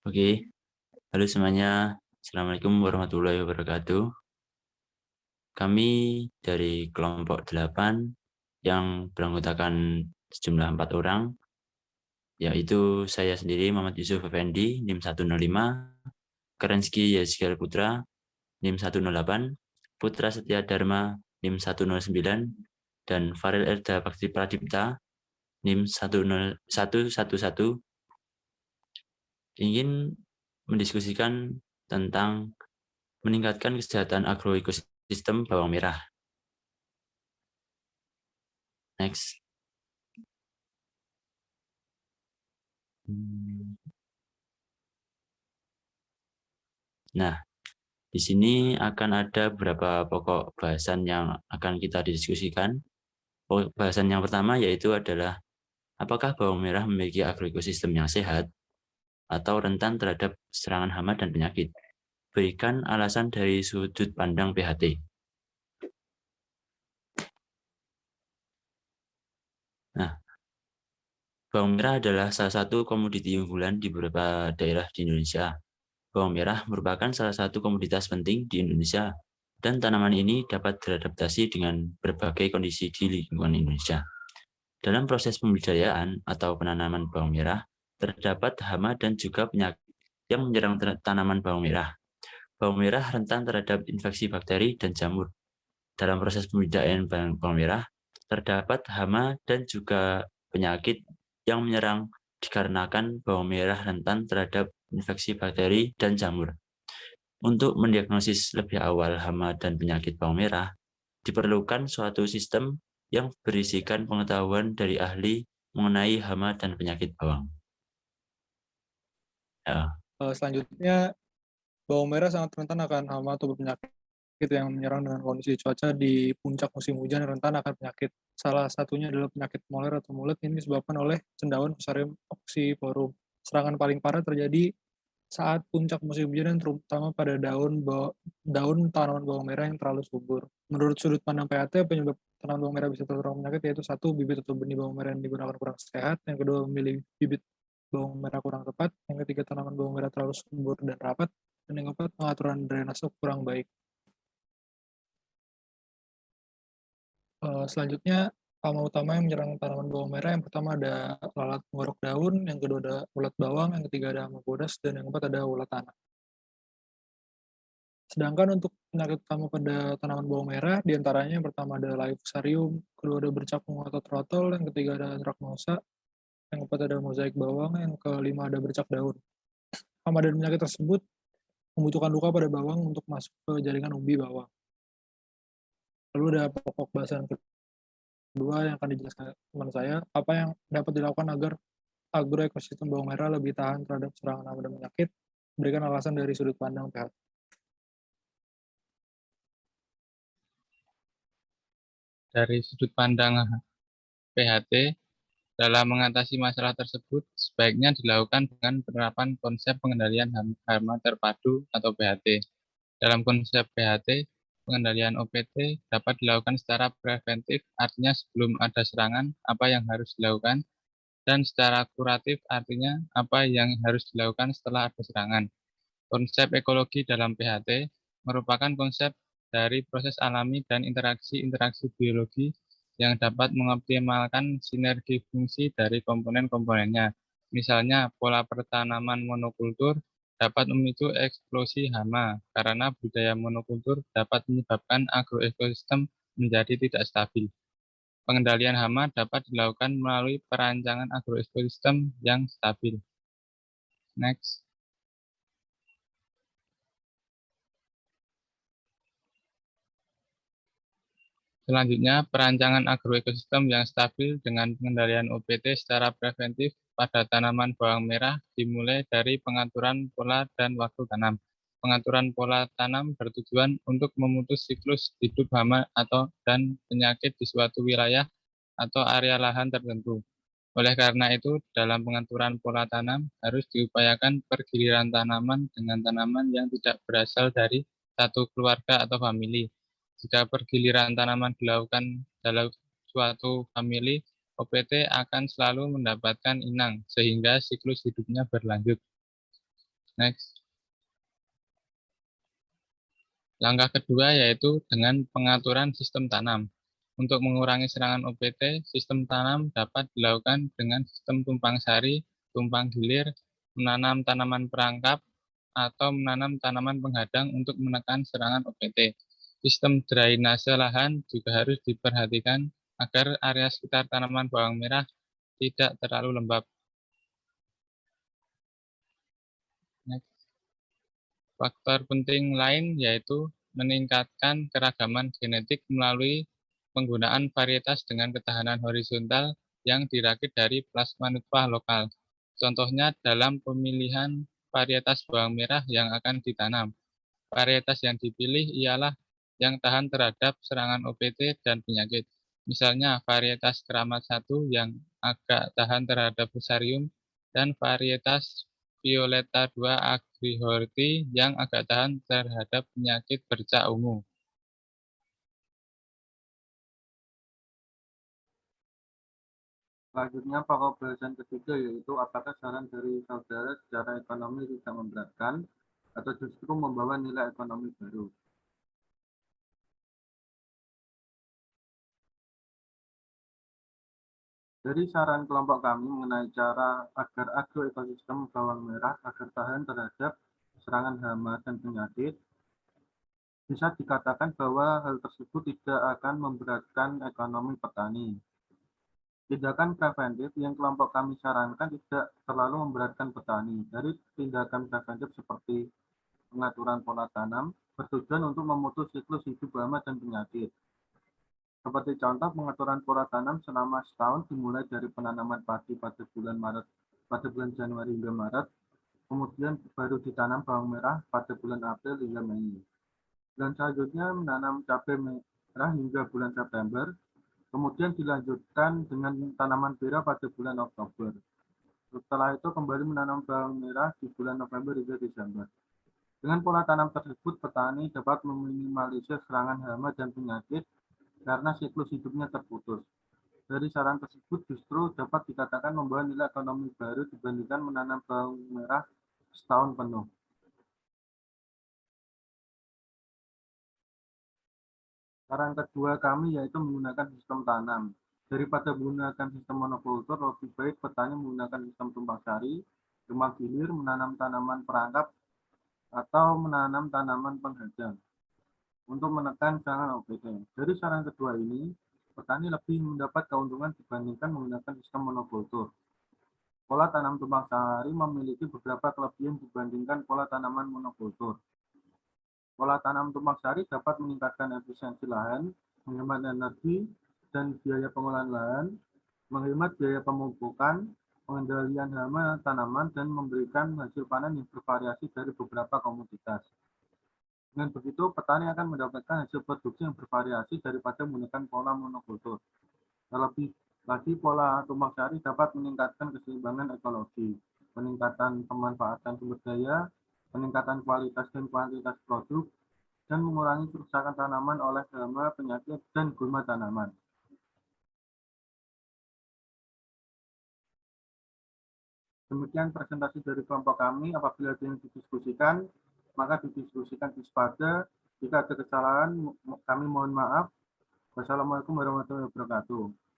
Oke, halo semuanya. Assalamualaikum warahmatullahi wabarakatuh. Kami dari kelompok 8 yang beranggotakan sejumlah 4 orang, yaitu saya sendiri Muhammad Yusuf Effendi, NIM 105, Kerenski Yezkiel Putra, NIM 108, Putra Setia Dharma, NIM 109, dan Farel Erda Bakti Pradipta, NIM 10111, ingin mendiskusikan tentang meningkatkan kesejahteraan agroekosistem bawang merah. Next. Nah, di sini akan ada beberapa pokok bahasan yang akan kita diskusikan. Pokok bahasan yang pertama yaitu adalah apakah bawang merah memiliki agroekosistem yang sehat atau rentan terhadap serangan hama dan penyakit. Berikan alasan dari sudut pandang PHT. Nah, bawang merah adalah salah satu komoditi unggulan di beberapa daerah di Indonesia. Bawang merah merupakan salah satu komoditas penting di Indonesia, dan tanaman ini dapat beradaptasi dengan berbagai kondisi di lingkungan Indonesia. Dalam proses pembudidayaan atau penanaman bawang merah, terdapat hama dan juga penyakit yang menyerang tanaman bawang merah. Bawang merah rentan terhadap infeksi bakteri dan jamur. Dalam proses pembudidayaan bawang merah, terdapat hama dan juga penyakit yang menyerang dikarenakan bawang merah rentan terhadap infeksi bakteri dan jamur. Untuk mendiagnosis lebih awal hama dan penyakit bawang merah, diperlukan suatu sistem yang berisikan pengetahuan dari ahli mengenai hama dan penyakit bawang. Ya, Selanjutnya, bawang merah sangat rentan akan hama atau penyakit yang menyerang dengan kondisi cuaca di puncak musim hujan rentan akan penyakit. Salah satunya adalah penyakit moler atau mulet ini disebabkan oleh cendawan Fusarium oxyporum. Serangan paling parah terjadi saat puncak musim hujan, terutama pada daun tanaman bawang merah yang terlalu subur. Menurut sudut pandang PAT, penyebab tanaman bawang merah bisa terserang penyakit yaitu satu, bibit atau benih bawang merah yang digunakan kurang sehat, yang kedua, memilih bibit bawang merah kurang tepat, yang ketiga, tanaman bawang merah terlalu subur dan rapat, dan yang keempat, pengaturan drainase kurang baik. Selanjutnya, hama utama yang menyerang tanaman bawang merah, yang pertama ada lalat penggorok daun, yang kedua ada ulat bawang, yang ketiga ada hama bodas, dan yang keempat ada ulat tanah. Sedangkan untuk penyakit utama pada tanaman bawang merah, diantaranya yang pertama ada Laiofusarium, kedua ada bercak bunga atau trotol, yang ketiga ada antraknosa, yang keempat ada mozaik bawang, yang kelima ada bercak daun. Hama dan penyakit tersebut membutuhkan luka pada bawang untuk masuk ke jaringan umbi bawang. Lalu ada pokok bahasan kedua yang akan dijelaskan teman saya, apa yang dapat dilakukan agar agroekosistem bawang merah lebih tahan terhadap serangan hama dan penyakit, berikan alasan dari sudut pandang PHT. Dari sudut pandang PHT, dalam mengatasi masalah tersebut, sebaiknya dilakukan dengan penerapan konsep pengendalian hama terpadu atau PHT. Dalam konsep PHT, pengendalian OPT dapat dilakukan secara preventif, artinya sebelum ada serangan, apa yang harus dilakukan, dan secara kuratif, artinya apa yang harus dilakukan setelah ada serangan. Konsep ekologi dalam PHT merupakan konsep dari proses alami dan interaksi-interaksi biologi yang dapat mengoptimalkan sinergi fungsi dari komponen-komponennya. Misalnya, pola pertanaman monokultur dapat memicu eksplosi hama karena budaya monokultur dapat menyebabkan agroekosistem menjadi tidak stabil. Pengendalian hama dapat dilakukan melalui perancangan agroekosistem yang stabil. Next. Selanjutnya, perancangan agroekosistem yang stabil dengan pengendalian OPT secara preventif pada tanaman bawang merah dimulai dari pengaturan pola dan waktu tanam. Pengaturan pola tanam bertujuan untuk memutus siklus hidup hama dan penyakit di suatu wilayah atau area lahan tertentu. Oleh karena itu, dalam pengaturan pola tanam harus diupayakan pergiliran tanaman dengan tanaman yang tidak berasal dari satu keluarga atau famili. Jika pergiliran tanaman dilakukan dalam suatu famili, OPT akan selalu mendapatkan inang, sehingga siklus hidupnya berlanjut. Next. Langkah kedua yaitu dengan pengaturan sistem tanam. Untuk mengurangi serangan OPT, sistem tanam dapat dilakukan dengan sistem tumpang sari, tumpang gilir, menanam tanaman perangkap, atau menanam tanaman penghadang untuk menekan serangan OPT. Sistem drainase lahan juga harus diperhatikan agar area sekitar tanaman bawang merah tidak terlalu lembab. Next. Faktor penting lain yaitu meningkatkan keragaman genetik melalui penggunaan varietas dengan ketahanan horizontal yang dirakit dari plasma nutfah lokal. Contohnya dalam pemilihan varietas bawang merah yang akan ditanam. Varietas yang dipilih ialah yang tahan terhadap serangan OPT dan penyakit. Misalnya varietas Keramat 1 yang agak tahan terhadap Fusarium dan varietas Violeta 2 Agrihorti yang agak tahan terhadap penyakit bercak ungu. Selanjutnya, pokok bahasan ketiga yaitu apakah saran dari saudara secara ekonomi tidak memberatkan atau justru membawa nilai ekonomi baru. Dari saran kelompok kami mengenai cara agar agroekosistem bawang merah agar tahan terhadap serangan hama dan penyakit, bisa dikatakan bahwa hal tersebut tidak akan memberatkan ekonomi petani. Tindakan preventif yang kelompok kami sarankan tidak terlalu memberatkan petani. Dari tindakan preventif seperti pengaturan pola tanam bertujuan untuk memutus siklus hidup hama dan penyakit. Seperti contoh pengaturan pola tanam selama setahun dimulai dari penanaman padi pada bulan Januari hingga Maret, kemudian baru ditanam bawang merah pada bulan April hingga Mei. Dan selanjutnya menanam cabai merah hingga bulan September, kemudian dilanjutkan dengan tanaman pera pada bulan Oktober. Setelah itu kembali menanam bawang merah di bulan November hingga Desember. Dengan pola tanam tersebut, petani dapat meminimalisir serangan hama dan penyakit karena siklus hidupnya terputus. Dari saran tersebut justru dapat dikatakan membawa nilai ekonomi baru dibandingkan menanam bawang merah setahun penuh. Saran kedua kami yaitu menggunakan sistem tanam. Daripada menggunakan sistem monokultur, lebih baik petani menggunakan sistem tumpang sari, tumpang gilir, menanam tanaman perangkap, atau menanam tanaman penghadang untuk menekan serangan OPT. Dari saran kedua ini, petani lebih mendapat keuntungan dibandingkan menggunakan sistem monokultur. Pola tanam tumpang sari memiliki beberapa kelebihan dibandingkan pola tanaman monokultur. Pola tanam tumpang sari dapat meningkatkan efisiensi lahan, menghemat energi dan biaya pengolahan lahan, menghemat biaya pemupukan, pengendalian hama tanaman, dan memberikan hasil panen yang bervariasi dari beberapa komoditas. Dengan begitu, petani akan mendapatkan hasil produksi yang bervariasi daripada menggunakan pola monokultur. Terlebih lagi, pola tumpang sari dapat meningkatkan keseimbangan ekologi, peningkatan pemanfaatan sumber daya, peningkatan kualitas dan kuantitas produk, dan mengurangi kerusakan tanaman oleh hama, penyakit, dan gulma tanaman. Demikian presentasi dari kelompok kami. Apabila ada yang didiskusikan, maka didiskusikan di SPADA. Jika ada kesalahan, kami mohon maaf. Wassalamualaikum warahmatullahi wabarakatuh.